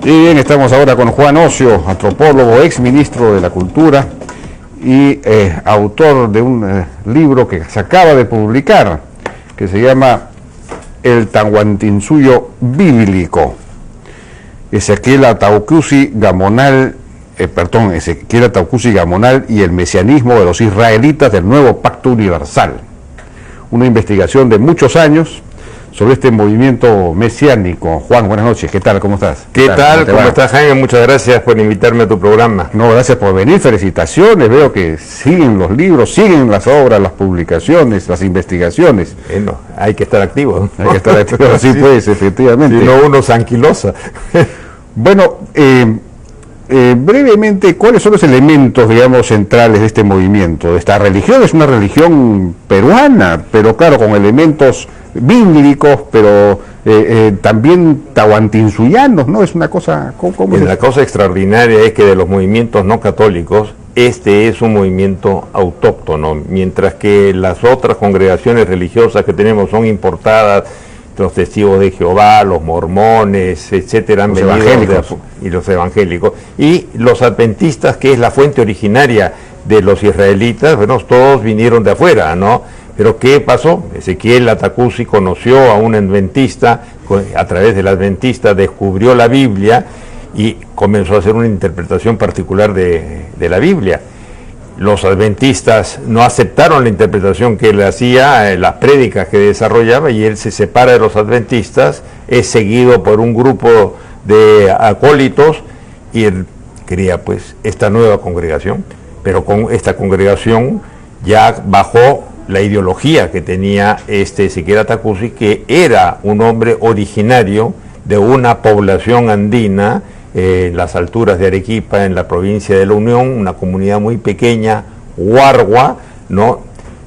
Y bien, estamos ahora con Juan Ocio, antropólogo, ex ministro de la Cultura y autor de un libro que se acaba de publicar, que se llama El Tahuantinsuyo Bíblico. Ezequiel Atauqusi Gamonal y el mesianismo de los israelitas del nuevo pacto universal. Una investigación de muchos años sobre este movimiento mesiánico. Juan, buenas noches, ¿qué tal? ¿Cómo estás? ¿Qué tal? ¿Cómo estás, Jaime? Muchas gracias por invitarme a tu programa. No, gracias por venir, felicitaciones, veo que siguen los libros, siguen las obras, las publicaciones, las investigaciones. Bueno, hay que estar activo. Hay que estar activo, sí, pues, efectivamente. Si no, uno se anquilosa. Bueno, brevemente, ¿cuáles son los elementos, digamos, centrales de este movimiento? Esta religión es una religión peruana, pero claro, con elementos bíblicos, pero también tahuantinsuyanos, ¿no? Es una cosa... La cosa extraordinaria es que de los movimientos no católicos, este es un movimiento autóctono, mientras que las otras congregaciones religiosas que tenemos son importadas, los testigos de Jehová, los mormones, etcétera, los evangélicos. Y los evangélicos, y los adventistas, que es la fuente originaria de los israelitas, bueno, todos vinieron de afuera, ¿no? Pero ¿qué pasó? Ezequiel Atauqusi conoció a un adventista, a través del adventista descubrió la Biblia y comenzó a hacer una interpretación particular de la Biblia. Los adventistas no aceptaron la interpretación que él hacía, las prédicas que desarrollaba, y él se separa de los adventistas, es seguido por un grupo de acólitos y él crea pues esta nueva congregación, pero con esta congregación ya bajó la ideología que tenía Ezequiel Atauqusi, que era un hombre originario de una población andina en las alturas de Arequipa, en la provincia de La Unión, una comunidad muy pequeña, Huargua, ¿no?,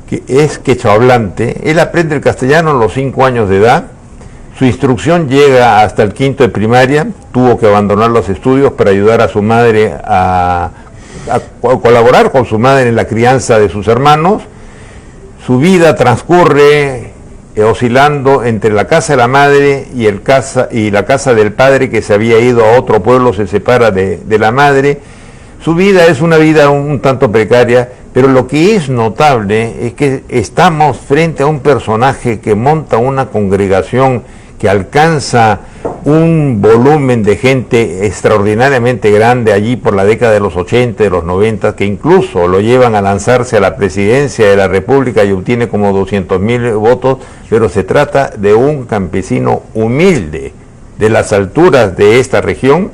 que es quechohablante. Él aprende el castellano a los 5 años de edad, su instrucción llega hasta el 5º de primaria, tuvo que abandonar los estudios para ayudar a su madre a colaborar con su madre en la crianza de sus hermanos. Su vida transcurre oscilando entre la casa de la madre y la casa del padre, que se había ido a otro pueblo, se separa de la madre. Su vida es una vida un tanto precaria, pero lo que es notable es que estamos frente a un personaje que monta una congregación que alcanza un volumen de gente extraordinariamente grande allí por la década de los 80, de los 90, que incluso lo llevan a lanzarse a la presidencia de la República y obtiene como 200.000 votos, pero se trata de un campesino humilde de las alturas de esta región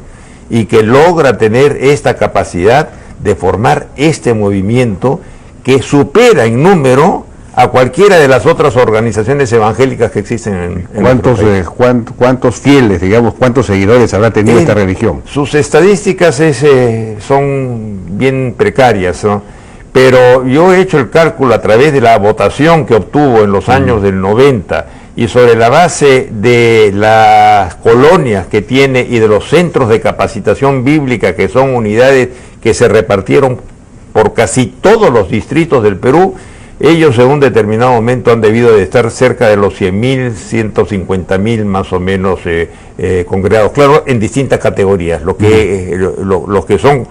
y que logra tener esta capacidad de formar este movimiento que supera en número a cualquiera de las otras organizaciones evangélicas que existen en ¿Cuántos fieles, digamos, cuántos seguidores habrá tenido esta religión? Sus estadísticas son bien precarias, ¿no? Pero yo he hecho el cálculo a través de la votación que obtuvo en los años del 90 y sobre la base de las colonias que tiene y de los centros de capacitación bíblica, que son unidades que se repartieron por casi todos los distritos del Perú. Ellos en un determinado momento han debido de estar cerca de los 100.000, 150.000 más o menos congregados, claro, en distintas categorías, los que son,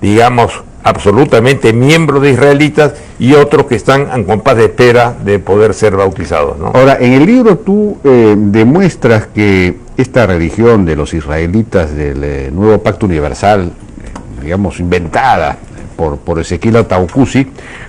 digamos, absolutamente miembros de israelitas y otros que están en compás de espera de poder ser bautizados, ¿no? Ahora, en el libro tú demuestras que esta religión de los israelitas del nuevo pacto universal, digamos, inventada por Ezequiel Atauqusi,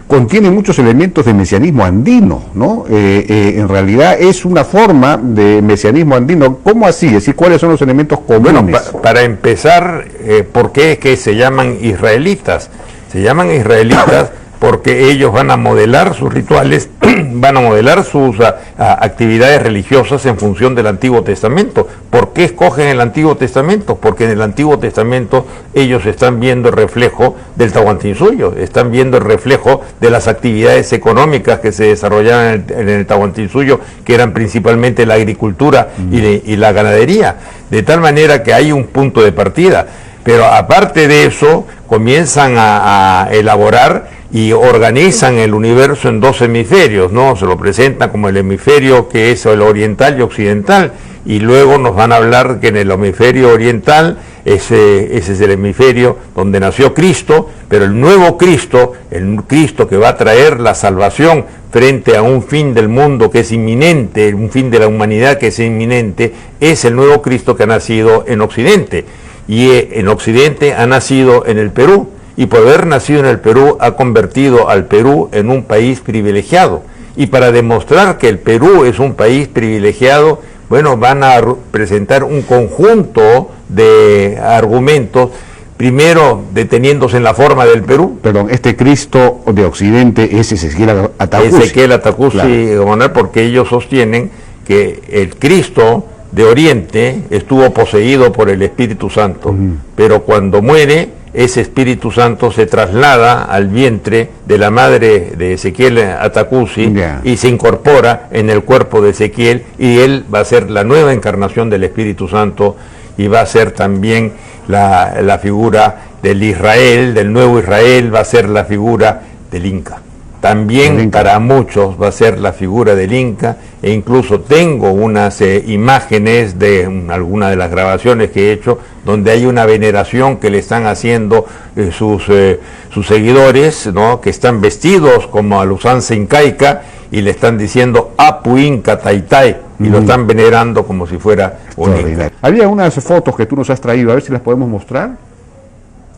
contiene muchos elementos de mesianismo andino, ¿no? En realidad es una forma de mesianismo andino. ¿Cómo así? Es decir, ¿cuáles son los elementos comunes? Bueno, para empezar, ¿por qué es que se llaman israelitas? Se llaman israelitas porque ellos van a modelar sus rituales, van a modelar sus actividades religiosas en función del Antiguo Testamento. ¿Por qué escogen el Antiguo Testamento? Porque en el Antiguo Testamento ellos están viendo el reflejo del Tahuantinsuyo, están viendo el reflejo de las actividades económicas que se desarrollaban en el Tahuantinsuyo, que eran principalmente la agricultura y la ganadería, de tal manera que hay un punto de partida. Pero aparte de eso, comienzan a elaborar y organizan el universo en dos hemisferios, ¿no? Se lo presentan como el hemisferio que es el oriental y occidental, y luego nos van a hablar que en el hemisferio oriental ese es el hemisferio donde nació Cristo, pero el nuevo Cristo, el Cristo que va a traer la salvación frente a un fin del mundo que es inminente, un fin de la humanidad que es inminente, es el nuevo Cristo que ha nacido en Occidente. Y en Occidente ha nacido en el Perú, y por haber nacido en el Perú ha convertido al Perú en un país privilegiado. Y para demostrar que el Perú es un país privilegiado, bueno, van a presentar un conjunto de argumentos, primero deteniéndose en la forma del Perú. Perdón, este Cristo de Occidente es Ezequiel Atacusi. Ezequiel Atacusi, claro. Porque ellos sostienen que el Cristo de Oriente estuvo poseído por el Espíritu Santo, pero cuando muere, ese Espíritu Santo se traslada al vientre de la madre de Ezequiel Atacusi y se incorpora en el cuerpo de Ezequiel, y él va a ser la nueva encarnación del Espíritu Santo, y va a ser también la figura del Israel, del nuevo Israel, va a ser la figura del Inca. También para muchos va a ser la figura del Inca, e incluso tengo unas imágenes de alguna de las grabaciones que he hecho, donde hay una veneración que le están haciendo sus seguidores, ¿no? Que están vestidos como a la usanza incaica y le están diciendo Apu Inca Taitai, y lo están venerando como si fuera un Inca. Había unas fotos que tú nos has traído, a ver si las podemos mostrar.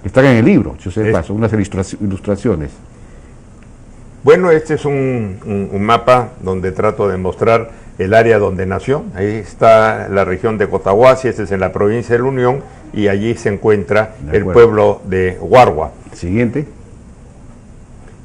Están en el libro, si usted pasa, unas ilustraciones. Bueno, este es un mapa donde trato de mostrar el área donde nació. Ahí está la región de Cotahuasi, este es en la provincia de la Unión, y allí se encuentra el pueblo de Huargua. Siguiente.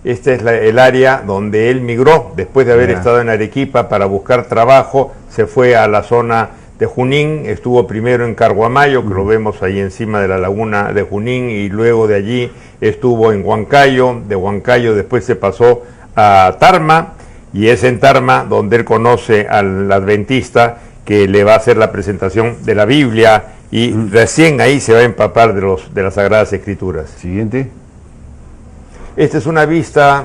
Este es el área donde él migró, después de haber estado en Arequipa para buscar trabajo, se fue a la zona de Junín, estuvo primero en Carguamayo, que lo vemos ahí encima de la laguna de Junín, y luego de allí estuvo en Huancayo, de Huancayo después se pasó a Tarma, y es en Tarma donde él conoce al adventista que le va a hacer la presentación de la Biblia, y recién ahí se va a empapar de las Sagradas Escrituras. Siguiente. Esta es una vista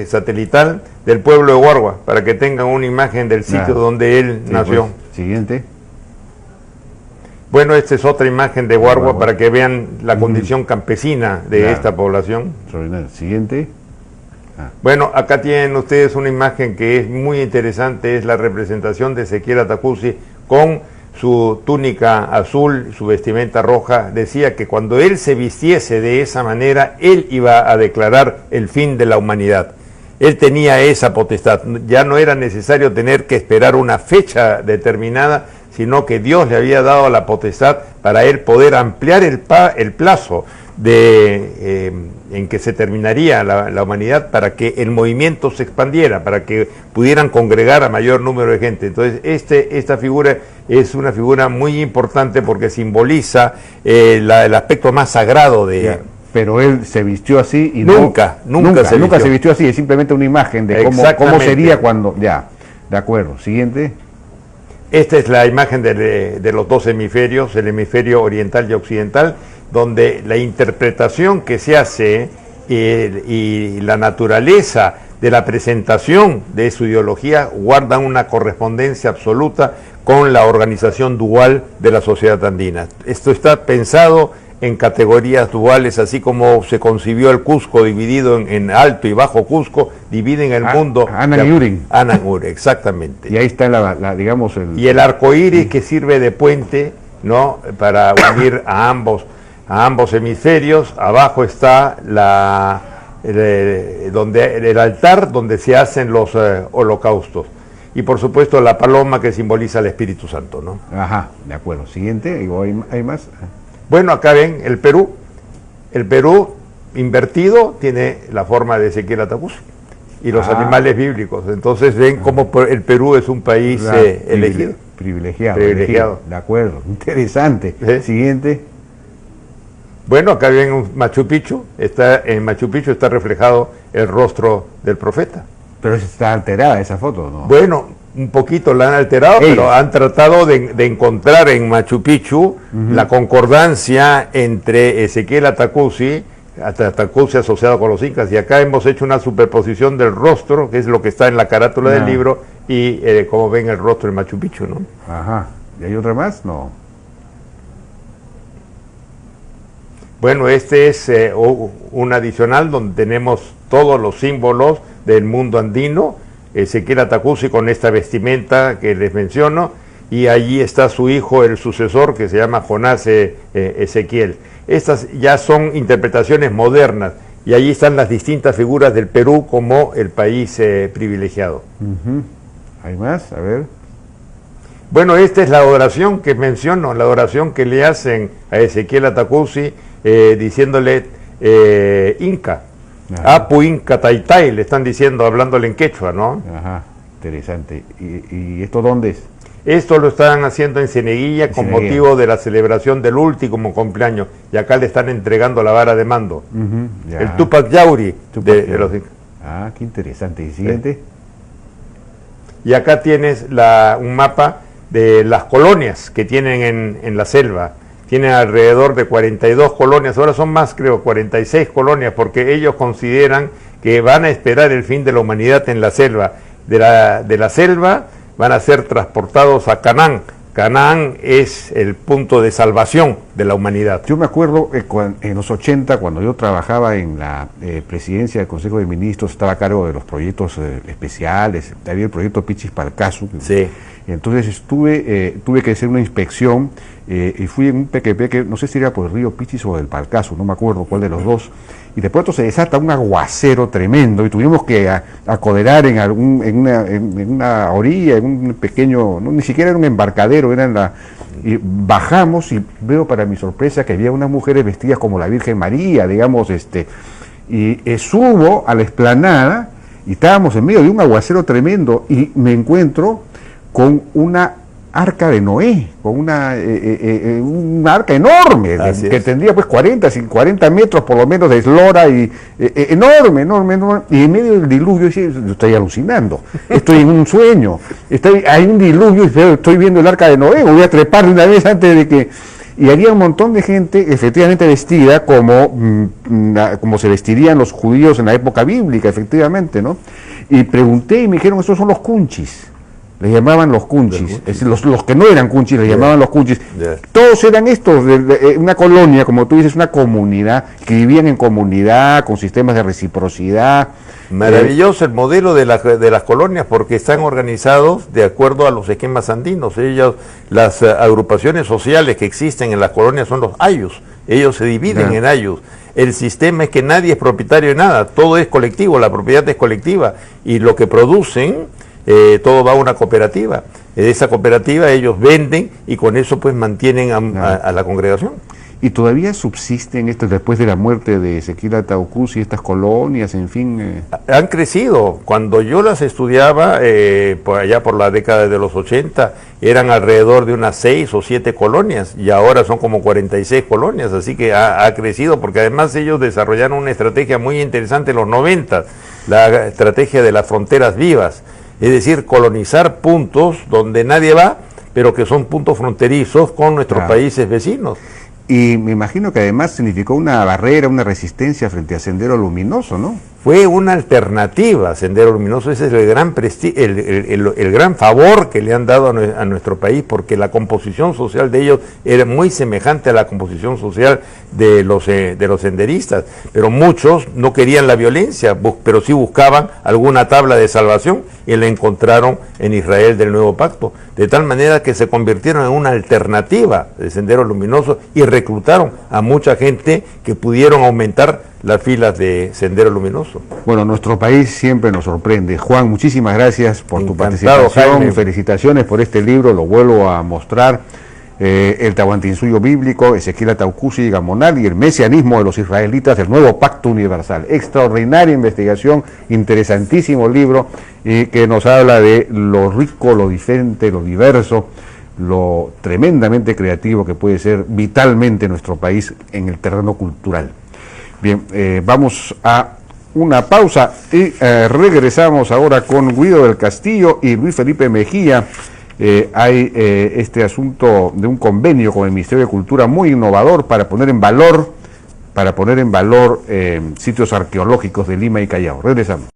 satelital del pueblo de Huargua, para que tengan una imagen del sitio donde él nació. Pues. Siguiente. Bueno, esta es otra imagen de Huargua para que vean la condición campesina de esta población. Siguiente. Bueno, acá tienen ustedes una imagen que es muy interesante, es la representación de Ezequiel Atacusi con su túnica azul, su vestimenta roja. Decía que cuando él se vistiese de esa manera, él iba a declarar el fin de la humanidad. Él tenía esa potestad, ya no era necesario tener que esperar una fecha determinada, sino que Dios le había dado la potestad para él poder ampliar el plazo en que se terminaría la humanidad, para que el movimiento se expandiera, para que pudieran congregar a mayor número de gente. Entonces esta figura es una figura muy importante porque simboliza el aspecto más sagrado de... Pero él se vistió así y nunca se vistió así, es simplemente una imagen de cómo sería cuando... de acuerdo. Siguiente. Esta es la imagen de los dos hemisferios, el hemisferio oriental y occidental, donde la interpretación que se hace y la naturaleza de la presentación de su ideología guardan una correspondencia absoluta con la organización dual de la sociedad andina. Esto está pensado en categorías duales, así como se concibió el Cusco dividido en Alto y Bajo Cusco, dividen el mundo. Anang y Uring. Anang Uring, exactamente. Y ahí está digamos y el arco iris que sirve de puente, ¿no?, para unir a ambos hemisferios. Abajo está el altar donde se hacen los holocaustos. Y por supuesto la paloma que simboliza el Espíritu Santo, ¿no? Ajá, de acuerdo. Siguiente, ¿hay más? Bueno, acá ven el Perú. El Perú invertido tiene la forma de Ezequiel Atacusi y los animales bíblicos. Entonces ven cómo el Perú es un país elegido. Privilegiado. De acuerdo, interesante. Siguiente. Bueno, acá ven Machu Picchu. En Machu Picchu está reflejado el rostro del profeta. Pero está alterada esa foto, ¿no? Bueno, un poquito la han alterado, pero han tratado de encontrar en Machu Picchu la concordancia entre Ezequiel Atacusi, Atacusi asociado con los incas, y acá hemos hecho una superposición del rostro, que es lo que está en la carátula del libro, y como ven el rostro de Machu Picchu, ¿no? Ajá. ¿Y hay otra más? No. Bueno, este es un adicional donde tenemos todos los símbolos del mundo andino, Ezequiel Atacusi con esta vestimenta que les menciono, y allí está su hijo, el sucesor, que se llama Jonás Ezequiel. Estas ya son interpretaciones modernas, y allí están las distintas figuras del Perú como el país privilegiado. ¿Hay más? A ver. Bueno, esta es la adoración que menciono, la adoración que le hacen a Ezequiel Atacusi, diciéndole Inca. Ajá. Apu Inca Taitai, le están diciendo, hablándole en quechua, ¿no? Ajá, interesante. ¿Y esto dónde es? Esto lo están haciendo en Cieneguilla con motivo de la celebración del último cumpleaños, y acá le están entregando la vara de mando. El Tupac Yauri de los Incas. Ah, qué interesante. ¿Y siguiente? Y acá tienes un mapa de las colonias que tienen en la selva. Tienen alrededor de 42 colonias, ahora son más, creo, 46 colonias, porque ellos consideran que van a esperar el fin de la humanidad en la selva. De la selva van a ser transportados a Canaán. Canaán es el punto de salvación de la humanidad. Yo me acuerdo en los 80, cuando yo trabajaba en la presidencia del Consejo de Ministros, estaba a cargo de los proyectos especiales, había el proyecto Pichis Palcasu. Sí. Entonces tuve que hacer una inspección y fui en un pequepeque, no sé si era por el río Pichis o del Palcasu, no me acuerdo cuál de los dos, y de pronto se desata un aguacero tremendo y tuvimos que acoderar en una orilla, en un pequeño, no, ni siquiera era un embarcadero, y bajamos y veo para mi sorpresa que había unas mujeres vestidas como la Virgen María, digamos, y subo a la explanada y estábamos en medio de un aguacero tremendo y me encuentro con una arca de Noé, con una arca enorme, que tendría pues 40 metros por lo menos de eslora, y enorme, y en medio del diluvio, yo estoy alucinando, estoy en un sueño, hay un diluvio y estoy viendo el arca de Noé, voy a trepar de una vez antes de que... Y había un montón de gente efectivamente vestida como se vestirían los judíos en la época bíblica, efectivamente, ¿no? Y pregunté y me dijeron, estos son los cunchis. Les llamaban los cunchis, los que no eran cunchis les llamaban los cunchis. Todos eran estos, una colonia, como tú dices, una comunidad, que vivían en comunidad, con sistemas de reciprocidad. Maravilloso el modelo de las colonias, porque están organizados de acuerdo a los esquemas andinos. Las agrupaciones sociales que existen en las colonias son los ayllus, ellos se dividen en ayllus. El sistema es que nadie es propietario de nada, todo es colectivo, la propiedad es colectiva, y lo que producen... todo va a una cooperativa. De esa cooperativa ellos venden y con eso pues mantienen a la congregación. ¿Y todavía subsisten estos después de la muerte de Ezequiel Atacusi, estas colonias, en fin? Han crecido. Cuando yo las estudiaba, por allá por la década de los 80, eran alrededor de unas 6 o 7 colonias, y ahora son como 46 colonias, así que ha crecido, porque además ellos desarrollaron una estrategia muy interesante en los 90, la estrategia de las fronteras vivas. Es decir, colonizar puntos donde nadie va, pero que son puntos fronterizos con nuestros países vecinos. Y me imagino que además significó una barrera, una resistencia frente a Sendero Luminoso, ¿no? Fue una alternativa a Sendero Luminoso. Ese es el gran el gran favor que le han dado a nuestro país, porque la composición social de ellos era muy semejante a la composición social de los senderistas, pero muchos no querían la violencia, pero sí buscaban alguna tabla de salvación, y la encontraron en Israel del Nuevo Pacto, de tal manera que se convirtieron en una alternativa de Sendero Luminoso y reclutaron a mucha gente que pudieron aumentar las filas de Sendero Luminoso. Bueno, nuestro país siempre nos sorprende. Juan, muchísimas gracias por tu participación, Jaime. Felicitaciones por este libro, lo vuelvo a mostrar, el Tahuantinsuyo bíblico, Ezequiel Atacusi y Gamonal, y el mesianismo de los israelitas del Nuevo Pacto Universal. Extraordinaria investigación, interesantísimo libro, que nos habla de lo rico, lo diferente, lo diverso, lo tremendamente creativo que puede ser vitalmente nuestro país en el terreno cultural. Bien, vamos a una pausa y regresamos ahora con Guido del Castillo y Luis Felipe Mejía. Hay este asunto de un convenio con el Ministerio de Cultura muy innovador para poner en valor para poner en valor sitios arqueológicos de Lima y Callao. Regresamos.